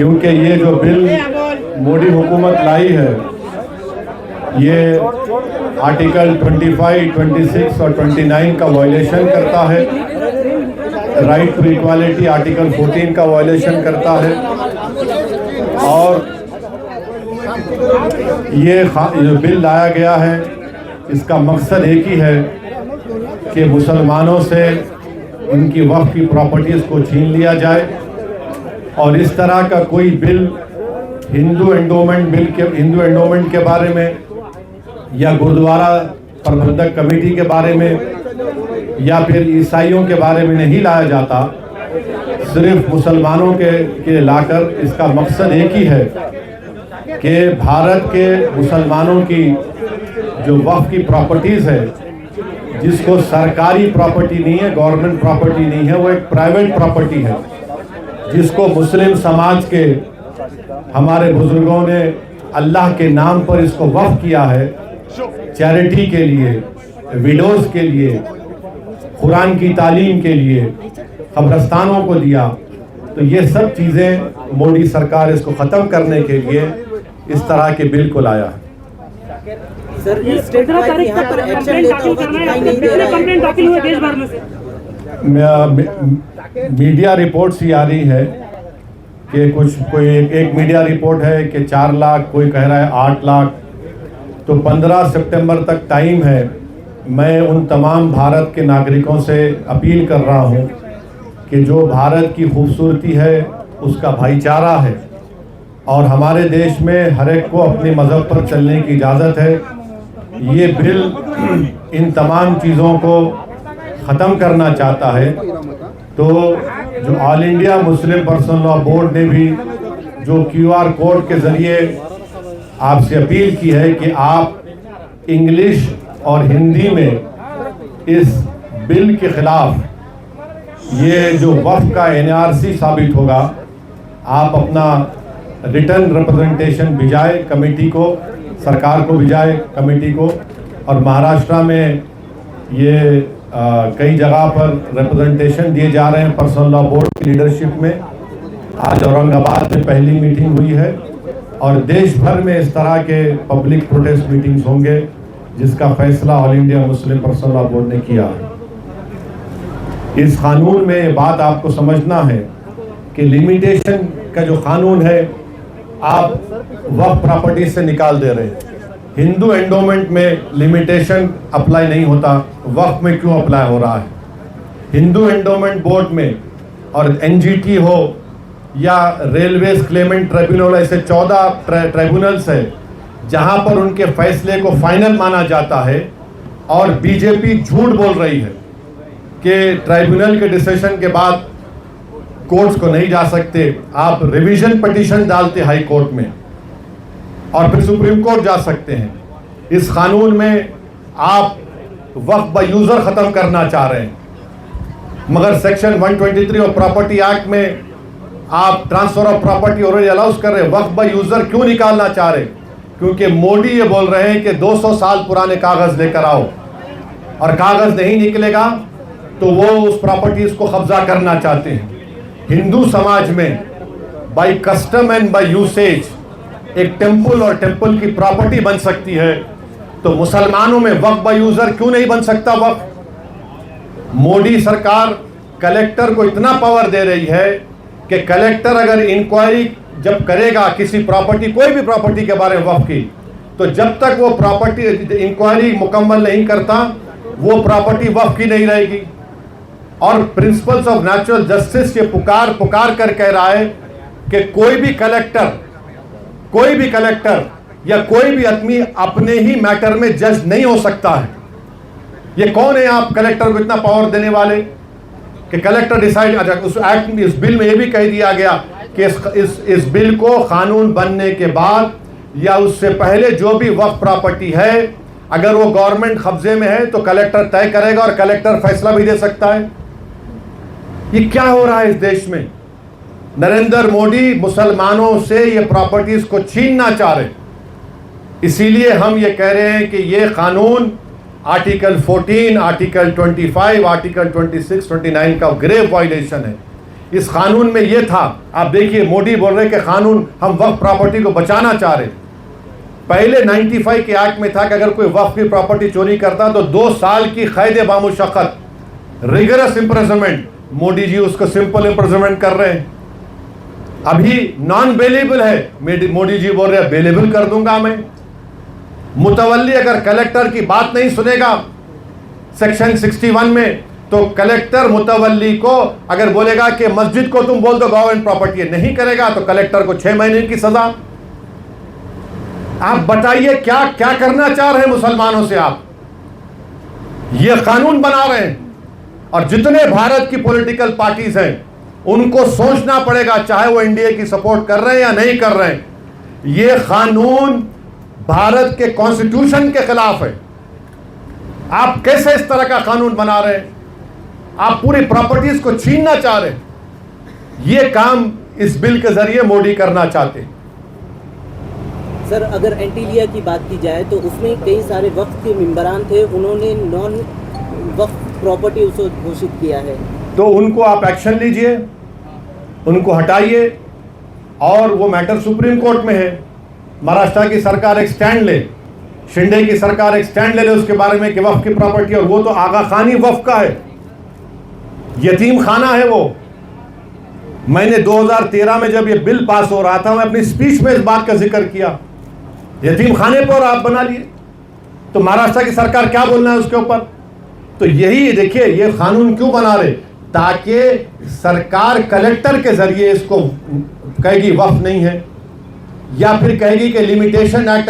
क्योंकि ये जो बिल मोदी हुकूमत लाई है ये आर्टिकल 25, 26 और 29 का वायलेशन करता है। राइट टू इक्वालिटी आर्टिकल 14 का वायलेशन करता है। और ये जो बिल लाया गया है इसका मकसद एक ही है कि मुसलमानों से उनकी वक्फ की प्रॉपर्टीज़ को छीन लिया जाए। और इस तरह का कोई बिल हिंदू एंडोमेंट के बारे में या गुरुद्वारा प्रबंधक कमेटी के बारे में या फिर ईसाइयों के बारे में नहीं लाया जाता। सिर्फ मुसलमानों के लाकर इसका मकसद एक ही है कि भारत के मुसलमानों की जो वक्फ की प्रॉपर्टीज़ है, जिसको सरकारी प्रॉपर्टी नहीं है, गवर्नमेंट प्रॉपर्टी नहीं है, वो एक प्राइवेट प्रॉपर्टी है, जिसको मुस्लिम समाज के हमारे बुजुर्गों ने अल्लाह के नाम पर इसको वक्फ किया है, चैरिटी के लिए, विडोज़ के लिए, कुरान की तालीम के लिए, कब्रस्तानों को दिया। तो ये सब चीज़ें मोदी सरकार इसको ख़त्म करने के लिए इस तरह के बिल को लाया है। सर, इस स्टेट पर यहाँ पर एक्शन लेते हुए दिखाई नहीं दे रहा है। कंप्लेंट दाखिल हुए देश भर में से। मीडिया रिपोर्ट्स ही आ रही है कि कोई एक मीडिया रिपोर्ट है कि 4 लाख, कोई कह रहा है 8 लाख। तो 15 सितंबर तक टाइम है। मैं उन तमाम भारत के नागरिकों से अपील कर रहा हूं कि जो भारत की खूबसूरती है उसका भाईचारा है और हमारे देश में हर एक को अपने मज़हब पर चलने की इजाज़त है। ये बिल इन तमाम चीज़ों को ख़त्म करना चाहता है। तो जो all India Muslim personal law board ने भी जो QR कोड के ज़रिए आपसे अपील की है कि आप इंग्लिश और हिंदी में इस बिल के ख़िलाफ़ ये जो वक्फ का NRC साबित होगा, आप अपना रिटर्न रिप्रेजेंटेशन भिजाए कमेटी को, सरकार को भिजाए कमेटी को। और महाराष्ट्र में ये कई जगह पर रिप्रेजेंटेशन दिए जा रहे हैं पर्सनल लॉ बोर्ड की लीडरशिप में। आज औरंगाबाद में पहली मीटिंग हुई है और देश भर में इस तरह के पब्लिक प्रोटेस्ट मीटिंग्स होंगे जिसका फैसला all India Muslim personal law board ने किया है। इस कानून में बात आपको समझना है कि लिमिटेशन का जो कानून है आप वक्फ प्रॉपर्टी से निकाल दे रहे हैं। हिंदू एंडोमेंट में लिमिटेशन अप्लाई नहीं होता, वक्फ में क्यों अप्लाई हो रहा है? हिंदू एंडोमेंट बोर्ड में और NGT हो या रेलवेज क्लेमेंट ट्रिब्यूनल, ऐसे 14 ट्रिब्यूनल्स है जहां पर उनके फैसले को फाइनल माना जाता है। और बीजेपी झूठ बोल रही है कि ट्रिब्यूनल के डिसीजन के बाद कोर्ट्स को नहीं जा सकते। आप रिवीजन पिटीशन डालते हाई कोर्ट में और फिर सुप्रीम कोर्ट जा सकते हैं। इस कानून में आप वक्फ बाय यूजर खत्म करना चाह रहे हैं, मगर सेक्शन 123 और प्रॉपर्टी एक्ट में आप transfer of property already allows कर रहे हैं। वक्फ बाय यूजर क्यों निकालना चाह रहे हैं? क्योंकि मोदी ये बोल रहे हैं कि 200 साल पुराने कागज लेकर आओ, और कागज नहीं निकलेगा तो वो उस प्रॉपर्टीज को कब्जा करना चाहते हैं। हिंदू समाज में by custom and by usage एक टेम्पल और टेम्पल की प्रॉपर्टी बन सकती है, तो मुसलमानों में वक्फ बाय यूजर क्यों नहीं बन सकता वक्फ? मोदी सरकार कलेक्टर को इतना पावर दे रही है कि कलेक्टर अगर इंक्वायरी जब करेगा किसी प्रॉपर्टी, कोई भी प्रॉपर्टी के बारे में वक्फ की, तो जब तक वो प्रॉपर्टी इंक्वायरी मुकम्मल नहीं करता वो प्रॉपर्टी वक्फ की नहीं रहेगी। और प्रिंसिपल्स ऑफ नेचुरल जस्टिस ये पुकार कर कह रहा है कि कोई भी कलेक्टर या कोई भी आदमी अपने ही मैटर में जज नहीं हो सकता है। ये कौन है आप कलेक्टर को इतना पावर देने वाले कि कलेक्टर डिसाइड? अच्छा, उस एक्ट में, इस बिल में ये भी कह दिया गया कि इस बिल को कानून बनने के बाद या उससे पहले जो भी वक्फ प्रॉपर्टी है अगर वो गवर्नमेंट कब्जे में है तो कलेक्टर तय करेगा और कलेक्टर फैसला भी दे सकता है। ये क्या हो रहा है इस देश में? नरेंद्र मोदी मुसलमानों से ये प्रॉपर्टीज को छीनना चाह रहे। इसीलिए हम ये कह रहे हैं कि ये कानून आर्टिकल 14, आर्टिकल 25, आर्टिकल 26, 29 का ग्रेव वायलेशन है। इस कानून में ये था। आप देखिए मोदी बोल रहे कि कानून हम वक्फ प्रॉपर्टी को बचाना चाह रहे। पहले 95 के एक्ट में था कि अगर कोई वक्फ की प्रॉपर्टी चोरी करता तो 2 साल की कैद बामुशक्कत, रिगरस इम्प्रिजनमेंट। मोदी जी उसको सिंपल इम्प्रिजनमेंट कर रहे हैं। अभी नॉन बेलेबल है, मोदी जी बोल रहे हैं बेलेबल कर दूंगा मैं। मुतवल्ली अगर कलेक्टर की बात नहीं सुनेगा सेक्शन 61 में, तो कलेक्टर मुतवल्ली को अगर बोलेगा कि मस्जिद को तुम बोल दो गवर्नमेंट प्रॉपर्टी नहीं करेगा तो कलेक्टर को 6 महीने की सजा। आप बताइए क्या क्या करना चाह रहे हैं मुसलमानों से? आप ये कानून बना रहे हैं। और जितने भारत की पॉलिटिकल पार्टीज हैं उनको सोचना पड़ेगा, चाहे वो इंडिया की सपोर्ट कर रहे हैं या नहीं कर रहे हैं, ये कानून भारत के कॉन्स्टिट्यूशन के खिलाफ है। आप कैसे इस तरह का कानून बना रहे हैं? आप पूरी प्रॉपर्टीज को छीनना चाह रहे हैं। ये काम इस बिल के जरिए मोदी करना चाहते हैं। सर, अगर एंटीलिया की बात की जाए तो उसमें कई सारे वक्त के मेंबरान थे, उन्होंने नॉन वक्त प्रॉपर्टी उसे घोषित किया है। तो उनको आप एक्शन लीजिए, उनको हटाइए। और वो मैटर सुप्रीम कोर्ट में है। महाराष्ट्र की सरकार एक स्टैंड ले, शिंदे की सरकार एक स्टैंड ले उसके बारे में कि वक्फ की प्रॉपर्टी, और वो तो आगा खानी वक्फ का है, यतीम खाना है वो। मैंने 2013 में जब ये बिल पास हो रहा था, मैं अपनी स्पीच में इस बात का जिक्र किया। यतीम खाने पर आप बना लिए, तो महाराष्ट्र की सरकार क्या बोलना है उसके ऊपर? तो यही देखिए, ये कानून क्यों बना रहे, ताकि सरकार कलेक्टर के जरिए इसको कहेगी वक्फ नहीं है, या फिर कहेगी कि लिमिटेशन एक्ट